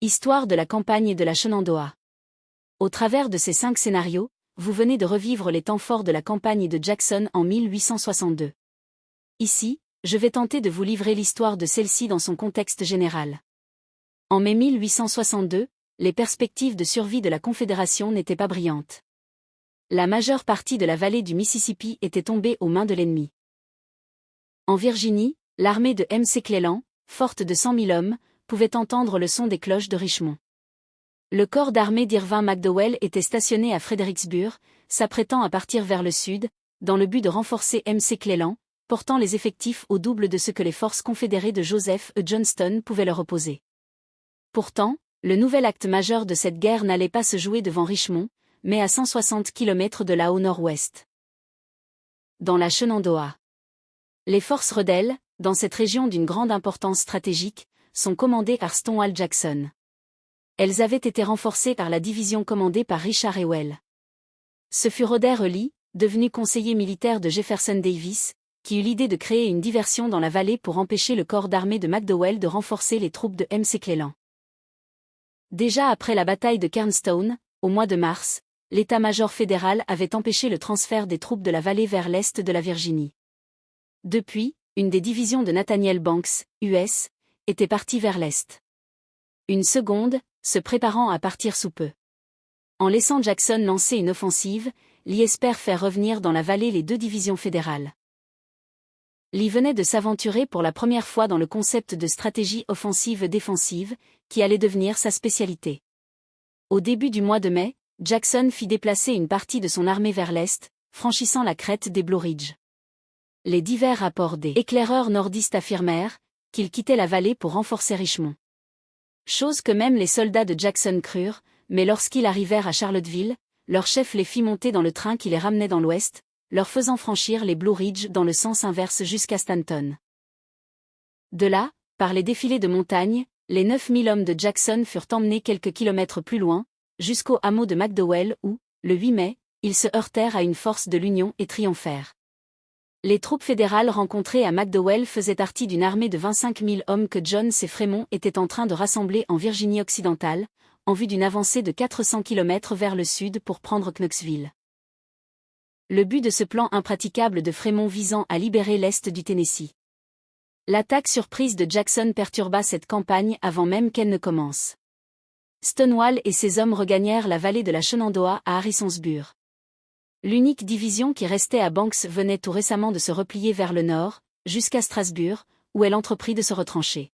Histoire de la campagne et de la Shenandoah. Au travers de ces 5 scénarios, vous venez de revivre les temps forts de la campagne de Jackson en 1862. Ici, je vais tenter de vous livrer l'histoire de celle-ci dans son contexte général. En mai 1862, les perspectives de survie de la Confédération n'étaient pas brillantes. La majeure partie de la vallée du Mississippi était tombée aux mains de l'ennemi. En Virginie, l'armée de McClellan, forte de 100 000 hommes, pouvait entendre le son des cloches de Richmond. Le corps d'armée d'Irvin McDowell était stationné à Fredericksburg, s'apprêtant à partir vers le sud, dans le but de renforcer McClellan, portant les effectifs au double de ce que les forces confédérées de Joseph E. Johnston pouvaient leur opposer. Pourtant, le nouvel acte majeur de cette guerre n'allait pas se jouer devant Richmond, mais à 160 km de là au nord-ouest. Dans la Shenandoah. Les forces rebelles, dans cette région d'une grande importance stratégique, sont commandées par Stonewall Jackson. Elles avaient été renforcées par la division commandée par Richard Ewell. Ce fut Roder Lee, devenu conseiller militaire de Jefferson Davis, qui eut l'idée de créer une diversion dans la vallée pour empêcher le corps d'armée de McDowell de renforcer les troupes de McClellan. Déjà après la bataille de Kernstown, au mois de mars, l'état-major fédéral avait empêché le transfert des troupes de la vallée vers l'est de la Virginie. Depuis, une des divisions de Nathaniel Banks, US, était partie vers l'est. Une seconde, se préparant à partir sous peu. En laissant Jackson lancer une offensive, Lee espère faire revenir dans la vallée les 2 divisions fédérales. Lee venait de s'aventurer pour la première fois dans le concept de stratégie offensive-défensive, qui allait devenir sa spécialité. Au début du mois de mai, Jackson fit déplacer une partie de son armée vers l'est, franchissant la crête des Blue Ridge. Les divers rapports des éclaireurs nordistes affirmèrent qu'il quittait la vallée pour renforcer Richmond. Chose que même les soldats de Jackson crurent, mais lorsqu'ils arrivèrent à Charlottesville, leur chef les fit monter dans le train qui les ramenait dans l'ouest, leur faisant franchir les Blue Ridge dans le sens inverse jusqu'à Stanton. De là, par les défilés de montagnes, les 9000 hommes de Jackson furent emmenés quelques kilomètres plus loin, jusqu'au hameau de McDowell où, le 8 mai, ils se heurtèrent à une force de l'Union et triomphèrent. Les troupes fédérales rencontrées à McDowell faisaient partie d'une armée de 25 000 hommes que Jones et Fremont étaient en train de rassembler en Virginie occidentale, en vue d'une avancée de 400 km vers le sud pour prendre Knoxville. Le but de ce plan impraticable de Fremont visant à libérer l'est du Tennessee. L'attaque surprise de Jackson perturba cette campagne avant même qu'elle ne commence. Stonewall et ses hommes regagnèrent la vallée de la Shenandoah à Harrisonsburg. L'unique division qui restait à Banks venait tout récemment de se replier vers le nord, jusqu'à Strasburg, où elle entreprit de se retrancher.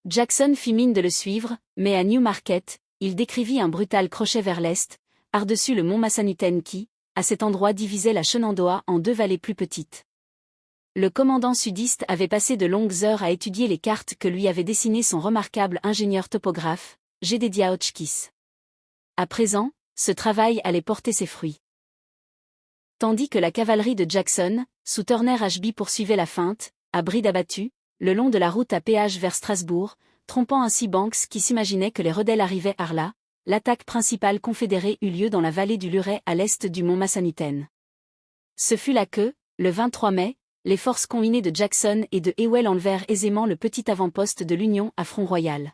Jackson fit mine de le suivre, mais à Newmarket, il décrivit un brutal crochet vers l'est, par-dessus le mont Massanutten qui, à cet endroit divisait la Shenandoah en 2 vallées plus petites. Le commandant sudiste avait passé de longues heures à étudier les cartes que lui avait dessinées son remarquable ingénieur topographe, Jedediah Hotchkiss. À présent, ce travail allait porter ses fruits. Tandis que la cavalerie de Jackson, sous Turner Ashby poursuivait la feinte, à bride abattue, le long de la route à péage vers Strasbourg, trompant ainsi Banks qui s'imaginait que les rebelles arrivaient par là, l'attaque principale confédérée eut lieu dans la vallée du Luray à l'est du mont Massanutten. Ce fut là que, le 23 mai, les forces combinées de Jackson et de Ewell enlevèrent aisément le petit avant-poste de l'Union à Front-Royal.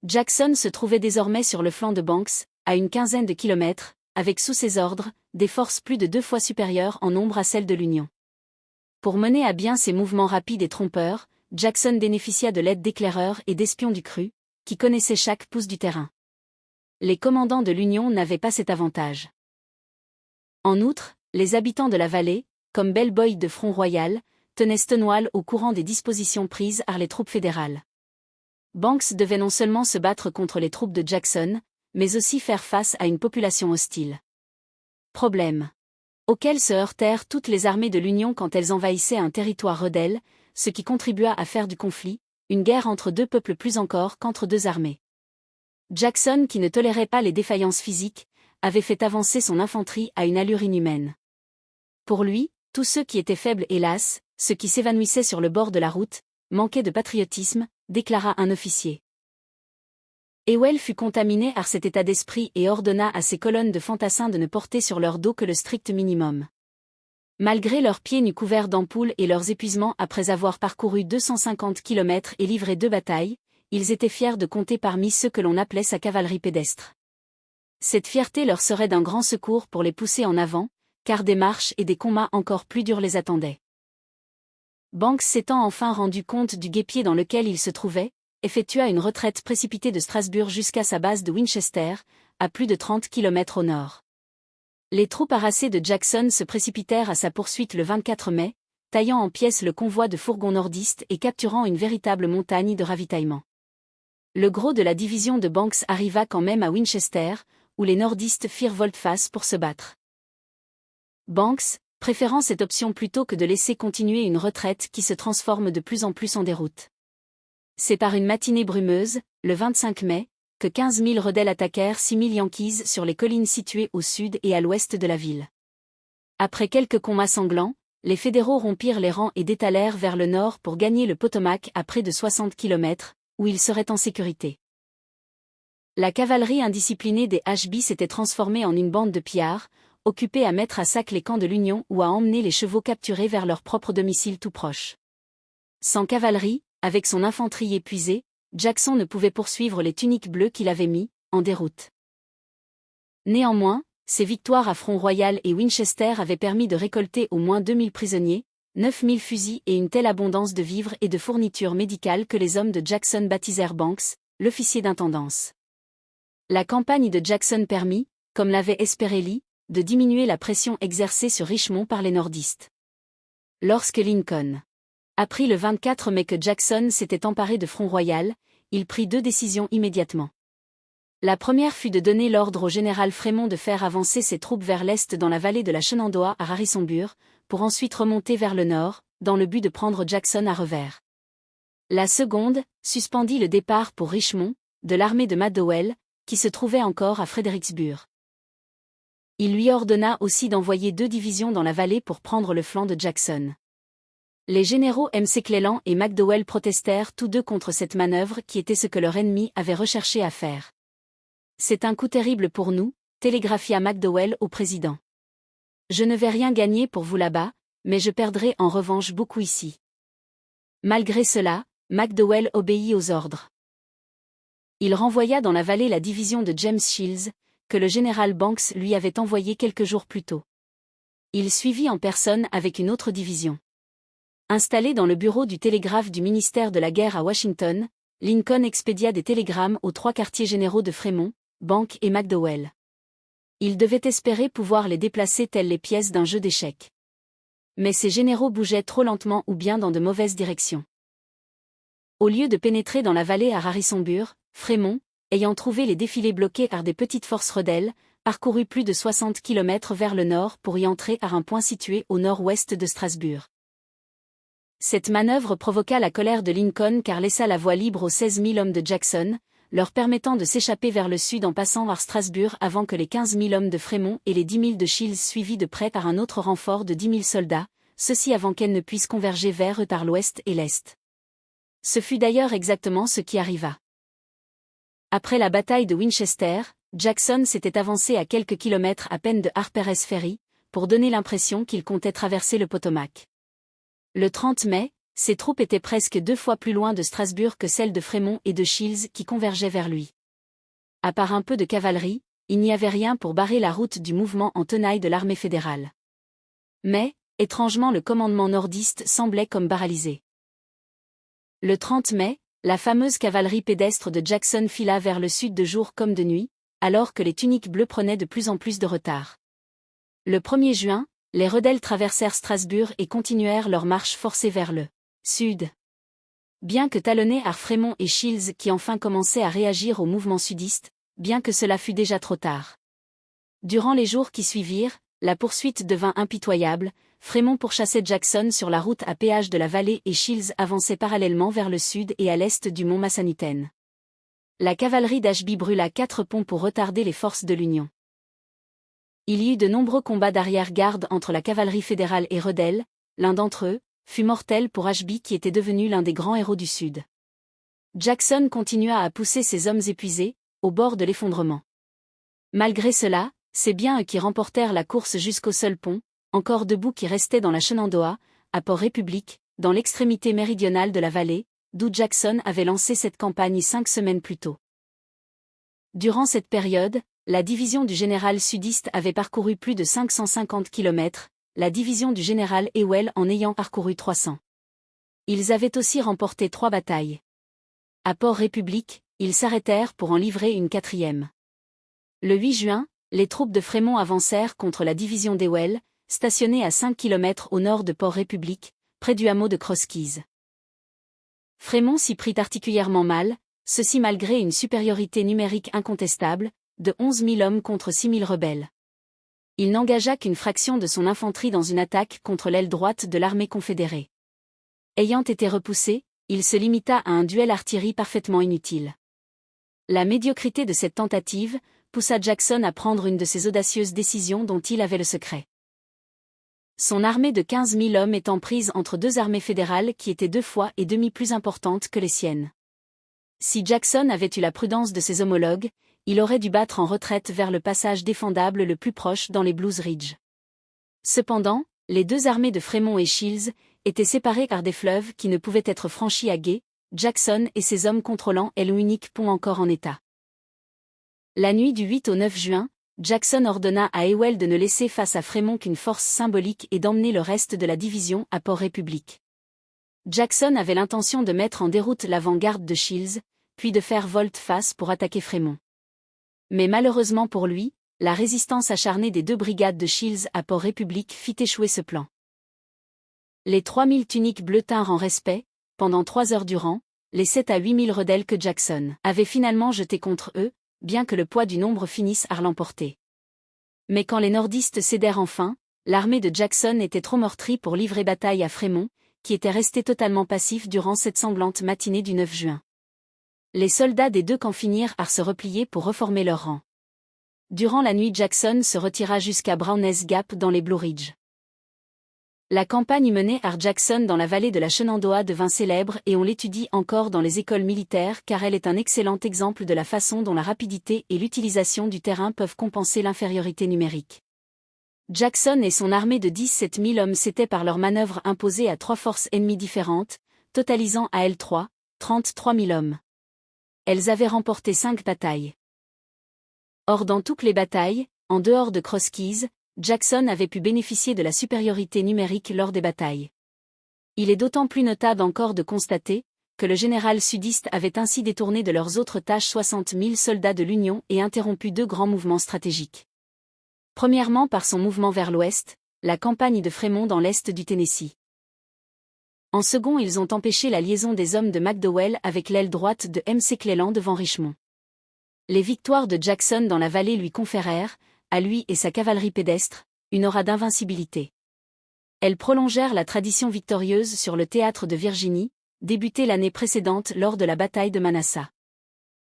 Jackson se trouvait désormais sur le flanc de Banks, à une quinzaine de kilomètres, avec sous ses ordres, des forces plus de 2 fois supérieures en nombre à celles de l'Union. Pour mener à bien ces mouvements rapides et trompeurs, Jackson bénéficia de l'aide d'éclaireurs et d'espions du cru, qui connaissaient chaque pouce du terrain. Les commandants de l'Union n'avaient pas cet avantage. En outre, les habitants de la vallée, comme Bell Boyd de Front-Royal, tenaient Stonewall au courant des dispositions prises par les troupes fédérales. Banks devait non seulement se battre contre les troupes de Jackson, mais aussi faire face à une population hostile. Problème auquel se heurtèrent toutes les armées de l'Union quand elles envahissaient un territoire rebelle, ce qui contribua à faire du conflit une guerre entre 2 peuples plus encore qu'entre 2 armées. Jackson, qui ne tolérait pas les défaillances physiques, avait fait avancer son infanterie à une allure inhumaine. Pour lui, tous ceux qui étaient faibles, hélas, ceux qui s'évanouissaient sur le bord de la route, manquaient de patriotisme, déclara un officier. Ewell fut contaminé par cet état d'esprit et ordonna à ses colonnes de fantassins de ne porter sur leur dos que le strict minimum. Malgré leurs pieds nus couverts d'ampoules et leurs épuisements après avoir parcouru 250 km et livré 2 batailles, ils étaient fiers de compter parmi ceux que l'on appelait sa cavalerie pédestre. Cette fierté leur serait d'un grand secours pour les pousser en avant, car des marches et des combats encore plus durs les attendaient. Banks s'étant enfin rendu compte du guêpier dans lequel il se trouvait, effectua une retraite précipitée de Strasbourg jusqu'à sa base de Winchester, à plus de 30 km au nord. Les troupes harassées de Jackson se précipitèrent à sa poursuite le 24 mai, taillant en pièces le convoi de fourgons nordistes et capturant une véritable montagne de ravitaillement. Le gros de la division de Banks arriva quand même à Winchester, où les nordistes firent volte-face pour se battre. Banks, préférant cette option plutôt que de laisser continuer une retraite qui se transforme de plus en plus en déroute. C'est par une matinée brumeuse, le 25 mai, que 15 000 rebelles attaquèrent 6 000 Yankees sur les collines situées au sud et à l'ouest de la ville. Après quelques combats sanglants, les fédéraux rompirent les rangs et détalèrent vers le nord pour gagner le Potomac à près de 60 km, où ils seraient en sécurité. La cavalerie indisciplinée des HB s'était transformée en une bande de pillards, occupés à mettre à sac les camps de l'Union ou à emmener les chevaux capturés vers leur propre domicile tout proche. Sans cavalerie, avec son infanterie épuisée, Jackson ne pouvait poursuivre les tuniques bleues qu'il avait mis en déroute. Néanmoins, ses victoires à Front-Royal et Winchester avaient permis de récolter au moins 2000 prisonniers, 9000 fusils et une telle abondance de vivres et de fournitures médicales que les hommes de Jackson baptisèrent Banks, l'officier d'intendance. La campagne de Jackson permit, comme l'avait espéré Lee, de diminuer la pression exercée sur Richmond par les nordistes. Lorsque Lincoln apprit le 24 mai que Jackson s'était emparé de Front-Royal, il prit deux décisions immédiatement. La première fut de donner l'ordre au général Frémont de faire avancer ses troupes vers l'est dans la vallée de la Shenandoah à Harrisonburg, pour ensuite remonter vers le nord, dans le but de prendre Jackson à revers. La seconde suspendit le départ pour Richmond, de l'armée de McDowell, qui se trouvait encore à Fredericksburg. Il lui ordonna aussi d'envoyer 2 divisions dans la vallée pour prendre le flanc de Jackson. Les généraux McClellan et McDowell protestèrent tous deux contre cette manœuvre qui était ce que leur ennemi avait recherché à faire. « C'est un coup terrible pour nous », télégraphia McDowell au président. « Je ne vais rien gagner pour vous là-bas, mais je perdrai en revanche beaucoup ici. » Malgré cela, McDowell obéit aux ordres. Il renvoya dans la vallée la division de James Shields, que le général Banks lui avait envoyée quelques jours plus tôt. Il suivit en personne avec une autre division. Installé dans le bureau du télégraphe du ministère de la Guerre à Washington, Lincoln expédia des télégrammes aux 3 quartiers généraux de Frémont, Banks et McDowell. Il devait espérer pouvoir les déplacer telles les pièces d'un jeu d'échecs. Mais ces généraux bougeaient trop lentement ou bien dans de mauvaises directions. Au lieu de pénétrer dans la vallée à Harrisonburg, Frémont, ayant trouvé les défilés bloqués par des petites forces rebelles, parcourut plus de 60 km vers le nord pour y entrer à un point situé au nord-ouest de Strasbourg. Cette manœuvre provoqua la colère de Lincoln car laissa la voie libre aux 16 000 hommes de Jackson, leur permettant de s'échapper vers le sud en passant par Strasbourg avant que les 15 000 hommes de Frémont et les 10 000 de Shields suivis de près par un autre renfort de 10 000 soldats, ceci avant qu'elles ne puissent converger vers eux par l'ouest et l'est. Ce fut d'ailleurs exactement ce qui arriva. Après la bataille de Winchester, Jackson s'était avancé à quelques kilomètres à peine de Harper's Ferry, pour donner l'impression qu'il comptait traverser le Potomac. Le 30 mai, ses troupes étaient presque 2 fois plus loin de Strasbourg que celles de Frémont et de Shields qui convergeaient vers lui. À part un peu de cavalerie, il n'y avait rien pour barrer la route du mouvement en tenaille de l'armée fédérale. Mais, étrangement le commandement nordiste semblait comme paralysé. Le 30 mai, la fameuse cavalerie pédestre de Jackson fila vers le sud de jour comme de nuit, alors que les tuniques bleues prenaient de plus en plus de retard. Le 1er juin, les rebelles traversèrent Strasbourg et continuèrent leur marche forcée vers le sud. Bien que talonnés par Frémont et Shields qui enfin commençaient à réagir au mouvement sudiste, bien que cela fût déjà trop tard. Durant les jours qui suivirent, la poursuite devint impitoyable, Frémont pourchassait Jackson sur la route à péage de la vallée et Shields avançait parallèlement vers le sud et à l'est du mont Massanutten. La cavalerie d'Ashby brûla 4 ponts pour retarder les forces de l'Union. Il y eut de nombreux combats d'arrière-garde entre la cavalerie fédérale et rebelle, l'un d'entre eux fut mortel pour Ashby qui était devenu l'un des grands héros du Sud. Jackson continua à pousser ses hommes épuisés, au bord de l'effondrement. Malgré cela, c'est bien eux qui remportèrent la course jusqu'au seul pont, encore debout qui restait dans la Shenandoah, à Port Republic, dans l'extrémité méridionale de la vallée, d'où Jackson avait lancé cette campagne 5 semaines plus tôt. Durant cette période, la division du général sudiste avait parcouru plus de 550 km, la division du général Ewell en ayant parcouru 300. Ils avaient aussi remporté 3 batailles. À Port-République, ils s'arrêtèrent pour en livrer une 4e. Le 8 juin, les troupes de Frémont avancèrent contre la division d'Ewell, stationnée à 5 km au nord de Port-République, près du hameau de Crosskeys. Frémont s'y prit particulièrement mal, ceci malgré une supériorité numérique incontestable, de 11 000 hommes contre 6 000 rebelles. Il n'engagea qu'une fraction de son infanterie dans une attaque contre l'aile droite de l'armée confédérée. Ayant été repoussé, il se limita à un duel artillerie parfaitement inutile. La médiocrité de cette tentative poussa Jackson à prendre une de ces audacieuses décisions dont il avait le secret. Son armée de 15 000 hommes étant prise entre 2 armées fédérales qui étaient 2 fois et demi plus importantes que les siennes. Si Jackson avait eu la prudence de ses homologues, il aurait dû battre en retraite vers le passage défendable le plus proche dans les Blues Ridge. Cependant, les 2 armées de Frémont et Shields étaient séparées par des fleuves qui ne pouvaient être franchis à gué, Jackson et ses hommes contrôlant l'unique pont encore en état. La nuit du 8 au 9 juin, Jackson ordonna à Ewell de ne laisser face à Frémont qu'une force symbolique et d'emmener le reste de la division à Port-République. Jackson avait l'intention de mettre en déroute l'avant-garde de Shields, puis de faire volte-face pour attaquer Frémont. Mais malheureusement pour lui, la résistance acharnée des 2 brigades de Shields à Port-République fit échouer ce plan. Les 3000 tuniques bleues tinrent en respect, pendant 3 heures durant, les 7 à 8000 rebelles que Jackson avait finalement jetés contre eux, bien que le poids du nombre finisse à l'emporter. Mais quand les nordistes cédèrent enfin, l'armée de Jackson était trop meurtrie pour livrer bataille à Frémont, qui était resté totalement passif durant cette sanglante matinée du 9 juin. Les soldats des 2 camps finirent par se replier pour reformer leurs rangs. Durant la nuit, Jackson se retira jusqu'à Brown's Gap dans les Blue Ridge. La campagne menée par Jackson dans la vallée de la Shenandoah devint célèbre et on l'étudie encore dans les écoles militaires car elle est un excellent exemple de la façon dont la rapidité et l'utilisation du terrain peuvent compenser l'infériorité numérique. Jackson et son armée de 17 000 hommes s'étaient par leurs manœuvres imposés à 3 forces ennemies différentes, totalisant à elles 33 000 hommes. Elles avaient remporté 5 batailles. Or dans toutes les batailles, en dehors de Crosskeys, Jackson avait pu bénéficier de la supériorité numérique lors des batailles. Il est d'autant plus notable encore de constater que le général sudiste avait ainsi détourné de leurs autres tâches 60 000 soldats de l'Union et interrompu 2 grands mouvements stratégiques. Premièrement par son mouvement vers l'ouest, la campagne de Frémont dans l'est du Tennessee. En second, ils ont empêché la liaison des hommes de McDowell avec l'aile droite de McClellan devant Richmond. Les victoires de Jackson dans la vallée lui conférèrent, à lui et sa cavalerie pédestre, une aura d'invincibilité. Elles prolongèrent la tradition victorieuse sur le théâtre de Virginie, débutée l'année précédente lors de la bataille de Manassas.